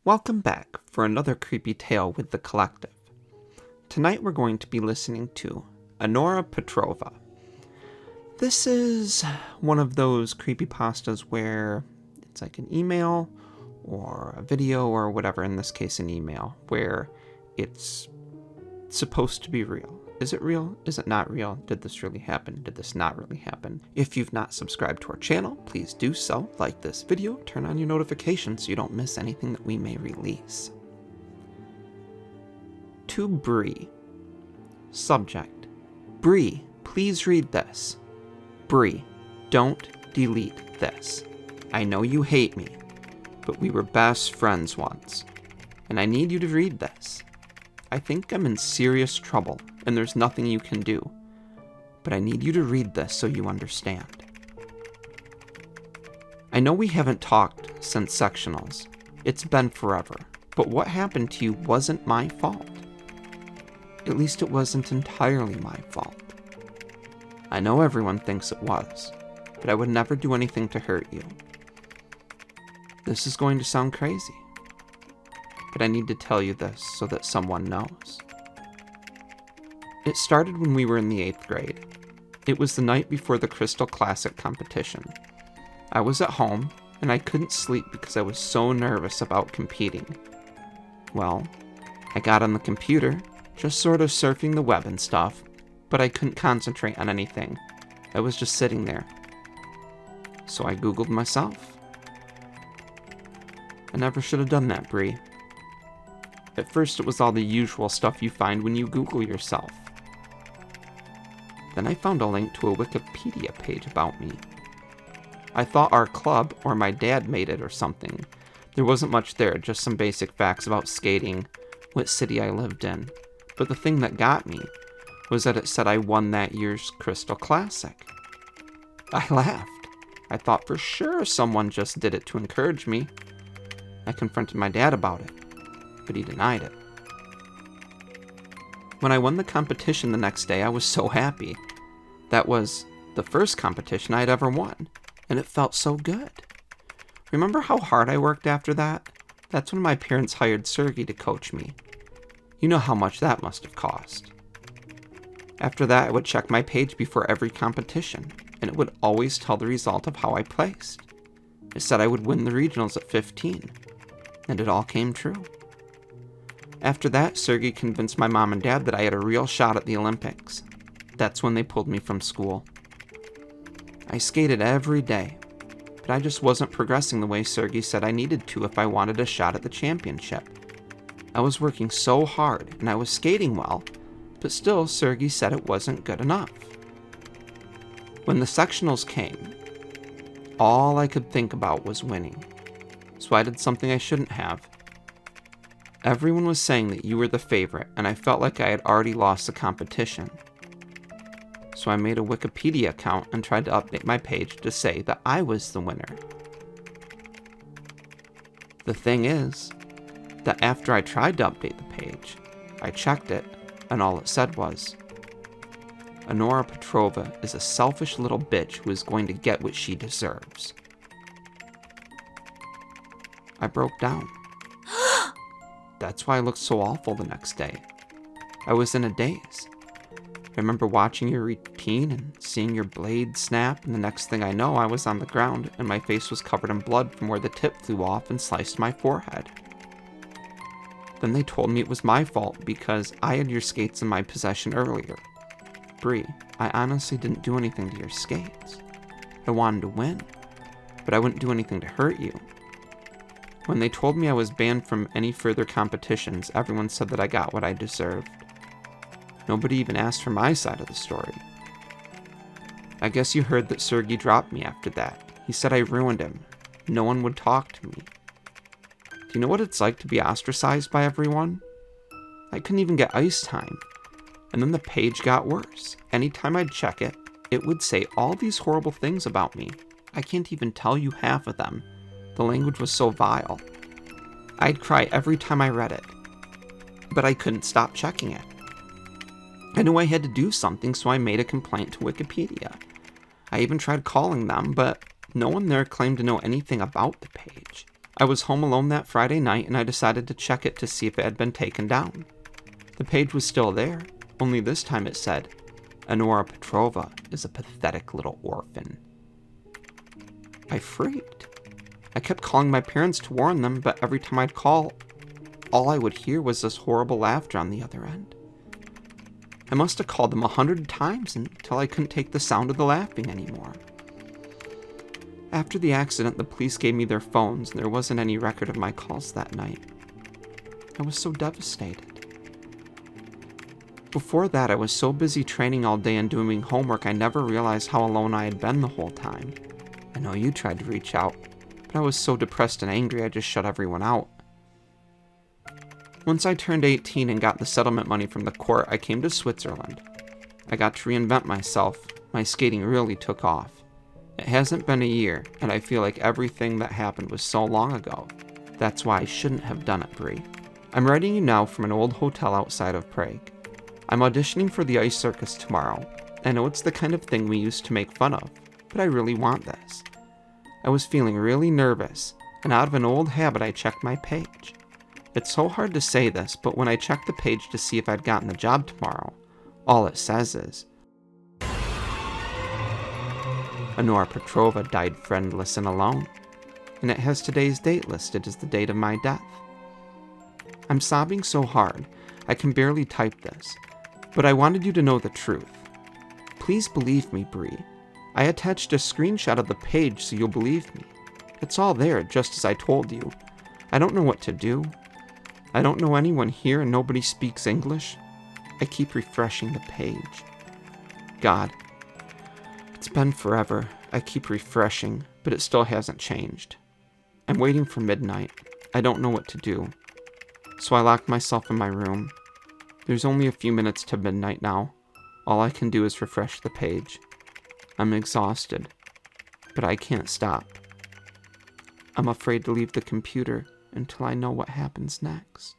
Welcome back for another creepy tale with the collective. Tonight we're going to be listening to Annora Petrova. This is one of those creepypastas where it's like an email or a video or whatever, in this case an email, where it's supposed to be real. Is it real? Is it not real? Did this really happen? Did this not really happen? If you've not subscribed to our channel, please do so. Like this video, turn on your notifications so you don't miss anything that we may release. To Bree. Subject: Bree, please read this. Bree, don't delete this. I know you hate me, but we were best friends once, and I need you to read this. I think I'm in serious trouble, and there's nothing you can do, but I need you to read this so you understand. I know we haven't talked since sectionals. It's been forever, but what happened to you wasn't my fault. At least it wasn't entirely my fault. I know everyone thinks it was, but I would never do anything to hurt you. This is going to sound crazy, but I need to tell you this so that someone knows. It started when we were in the 8th grade. It was the night before the Crystal Classic competition. I was at home, and I couldn't sleep because I was so nervous about competing. Well, I got on the computer, just sort of surfing the web and stuff, but I couldn't concentrate on anything. I was just sitting there. So I Googled myself. I never should have done that, Bree. At first it was all the usual stuff you find when you Google yourself. Then I found a link to a Wikipedia page about me. I thought our club or my dad made it or something. There wasn't much there, just some basic facts about skating, what city I lived in. But the thing that got me was that it said I won that year's Crystal Classic. I laughed. I thought for sure someone just did it to encourage me. I confronted my dad about it, but he denied it. When I won the competition the next day, I was so happy. That was the first competition I had ever won, and it felt so good. Remember how hard I worked after that? That's when my parents hired Sergey to coach me. You know how much that must have cost. After that, I would check my page before every competition, and it would always tell the result of how I placed. It said I would win the regionals at 15, and it all came true. After that, Sergey convinced my mom and dad that I had a real shot at the Olympics. That's when they pulled me from school. I skated every day, but I just wasn't progressing the way Sergey said I needed to if I wanted a shot at the championship. I was working so hard, and I was skating well, but still Sergey said it wasn't good enough. When the sectionals came, all I could think about was winning, so I did something I shouldn't have. Everyone was saying that you were the favorite, and I felt like I had already lost the competition. So I made a Wikipedia account and tried to update my page to say that I was the winner. The thing is, that after I tried to update the page, I checked it, and all it said was, Annora Petrova is a selfish little bitch who is going to get what she deserves. I broke down. That's why I looked so awful the next day. I was in a daze. I remember watching your routine and seeing your blade snap, and the next thing I know, I was on the ground, and my face was covered in blood from where the tip flew off and sliced my forehead. Then they told me it was my fault because I had your skates in my possession earlier. Bree, I honestly didn't do anything to your skates. I wanted to win, but I wouldn't do anything to hurt you. When they told me I was banned from any further competitions, everyone said that I got what I deserved. Nobody even asked for my side of the story. I guess you heard that Sergey dropped me after that. He said I ruined him. No one would talk to me. Do you know what it's like to be ostracized by everyone? I couldn't even get ice time. And then the page got worse. Anytime I'd check it, it would say all these horrible things about me. I can't even tell you half of them. The language was so vile. I'd cry every time I read it, but I couldn't stop checking it. I knew I had to do something, so I made a complaint to Wikipedia. I even tried calling them, but no one there claimed to know anything about the page. I was home alone that Friday night and I decided to check it to see if it had been taken down. The page was still there, only this time it said, "Annora Petrova is a pathetic little orphan." I freaked. I kept calling my parents to warn them, but every time I'd call, all I would hear was this horrible laughter on the other end. I must have called them 100 times until I couldn't take the sound of the laughing anymore. After the accident, the police gave me their phones, and there wasn't any record of my calls that night. I was so devastated. Before that, I was so busy training all day and doing homework, I never realized how alone I had been the whole time. I know you tried to reach out, but I was so depressed and angry I just shut everyone out. Once I turned 18 and got the settlement money from the court, I came to Switzerland. I got to reinvent myself. My skating really took off. It hasn't been a year, and I feel like everything that happened was so long ago. That's why I shouldn't have done it, Brie. I'm writing you now from an old hotel outside of Prague. I'm auditioning for the ice circus tomorrow. I know it's the kind of thing we used to make fun of, but I really want this. I was feeling really nervous, and out of an old habit I checked my page. It's so hard to say this, but when I checked the page to see if I'd gotten the job tomorrow, all it says is, Annora Petrova died friendless and alone, and it has today's date listed as the date of my death. I'm sobbing so hard, I can barely type this, but I wanted you to know the truth. Please believe me, Brie. I attached a screenshot of the page so you'll believe me. It's all there, just as I told you. I don't know what to do. I don't know anyone here and nobody speaks English. I keep refreshing the page. God, it's been forever. I keep refreshing, but it still hasn't changed. I'm waiting for midnight. I don't know what to do. So I locked myself in my room. There's only a few minutes to midnight now. All I can do is refresh the page. I'm exhausted, but I can't stop. I'm afraid to leave the computer until I know what happens next.